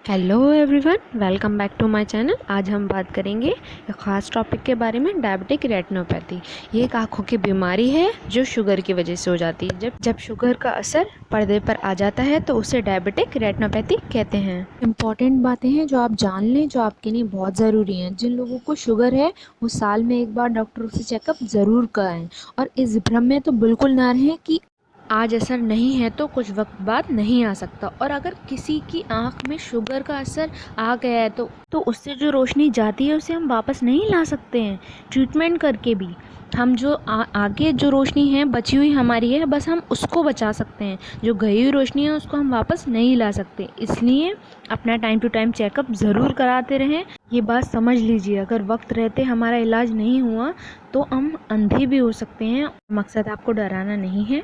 Hello everyone, welcome back to my channel. आज हम बात करेंगे एक ख़ास टॉपिक के बारे में, डायबिटिक रेटिनोपैथी। ये एक आँखों की बीमारी है जो शुगर की वजह से हो जाती है। जब शुगर का असर पर्दे पर आ जाता है तो उसे डायबिटिक रेटिनोपैथी कहते हैं। इम्पॉर्टेंट बातें हैं जो आप जान लें, जो आपके लिए बहुत ज़रूरी हैं। जिन लोगों को शुगर है वो साल में एक बार डॉक्टर से चेकअप ज़रूर कराएं और इस भ्रम में तो बिल्कुल ना रहें कि आज असर नहीं है तो कुछ वक्त बाद नहीं आ सकता। और अगर किसी की आंख में शुगर का असर आ गया है तो उससे जो रोशनी जाती है उसे हम वापस नहीं ला सकते हैं ट्रीटमेंट करके भी। हम जो आगे जो रोशनी है बची हुई हमारी है, बस हम उसको बचा सकते हैं। जो गई हुई रोशनी है उसको हम वापस नहीं ला सकते। इसलिए अपना टाइम टू टाइम चेकअप ज़रूर कराते रहें। ये बात समझ लीजिए, अगर वक्त रहते हमारा इलाज नहीं हुआ तो हम अंधे भी हो सकते हैं। मकसद आपको डराना नहीं है,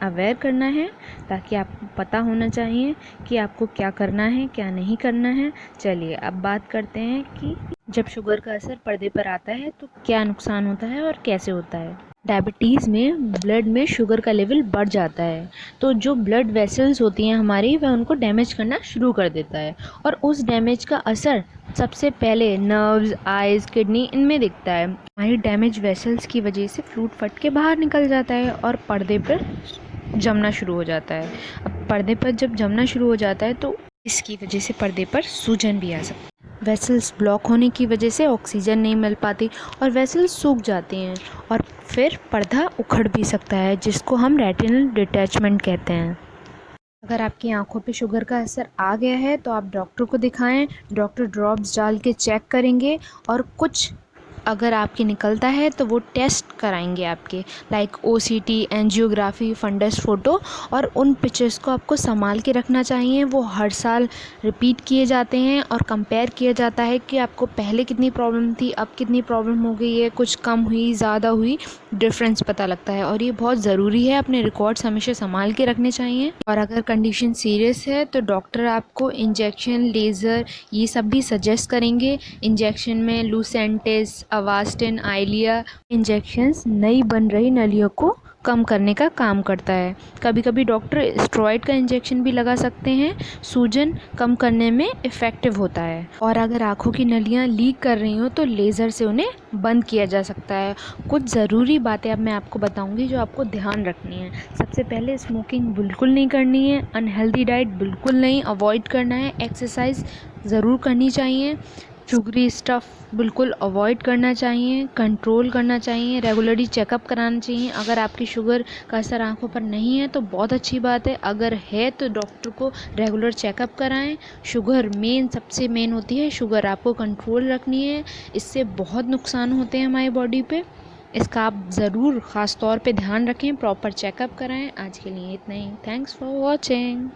अवेयर करना है, ताकि आपको पता होना चाहिए कि आपको क्या करना है क्या नहीं करना है। चलिए अब बात करते हैं कि जब शुगर का असर पर्दे पर आता है तो क्या नुकसान होता है और कैसे होता है। डायबिटीज़ में ब्लड में शुगर का लेवल बढ़ जाता है तो जो ब्लड वेसल्स होती हैं हमारी, वह उनको डैमेज करना शुरू कर देता है। और उस डैमेज का असर सबसे पहले नर्व्स, आइज़, किडनी इनमें दिखता है। हमारी डैमेज वेसल्स की वजह से फ्लूइड फट के बाहर निकल जाता है और पर्दे पर जमना शुरू हो जाता है। अब पर्दे पर जब जमना शुरू हो जाता है तो इसकी वजह से पर्दे पर सूजन भी आ सकती है। वेसल्स ब्लॉक होने की वजह से ऑक्सीजन नहीं मिल पाती और वेसल्स सूख जाती हैं और फिर पर्दा उखड़ भी सकता है, जिसको हम रेटिनल डिटैचमेंट कहते हैं। अगर आपकी आंखों पे शुगर का असर आ गया है तो आप डॉक्टर को दिखाएं। डॉक्टर ड्रॉप्स डाल के चेक करेंगे और कुछ अगर आपके निकलता है तो वो टेस्ट कराएंगे आपके, like OCT, angiography, fundus photo. और उन पिक्चर्स को आपको संभाल के रखना चाहिए। वो हर साल रिपीट किए जाते हैं और कंपेयर किया जाता है कि आपको पहले कितनी प्रॉब्लम थी, अब कितनी प्रॉब्लम हो गई है, कुछ कम हुई, ज़्यादा हुई, डिफरेंस पता लगता है। और ये बहुत ज़रूरी है, अपने रिकॉर्ड्स हमेशा संभाल के रखने चाहिए। और अगर कंडीशन सीरियस है तो डॉक्टर आपको इंजेक्शन, लेज़र ये सब भी सजेस्ट करेंगे। इंजेक्शन में लुसेंटिस, अवास्टिन, आइलिया इंजेक्शंस नई बन रही नलियों को कम करने का काम करता है। कभी कभी डॉक्टर स्टेरॉइड का इंजेक्शन भी लगा सकते हैं, सूजन कम करने में इफ़ेक्टिव होता है। और अगर आँखों की नलियाँ लीक कर रही हो तो लेज़र से उन्हें बंद किया जा सकता है। कुछ ज़रूरी बातें अब मैं आपको बताऊंगी जो आपको ध्यान रखनी है। सबसे पहले स्मोकिंग बिल्कुल नहीं करनी है, अनहेल्दी डाइट बिल्कुल नहीं, अवॉइड करना है, एक्सरसाइज ज़रूर करनी चाहिए, शुगरी स्टफ़ बिल्कुल अवॉइड करना चाहिए, कंट्रोल करना चाहिए, रेगुलरली चेकअप कराना चाहिए। अगर आपकी शुगर का असर आंखों पर नहीं है तो बहुत अच्छी बात है, अगर है तो डॉक्टर को रेगुलर चेकअप कराएं। शुगर सबसे मेन होती है, शुगर आपको कंट्रोल रखनी है। इससे बहुत नुकसान होते हैं हमारी बॉडी पे। इसका आप ज़रूर ख़ास तौर पे ध्यान रखें, प्रॉपर चेकअप कराएं। आज के लिए इतना ही। Thanks for watching.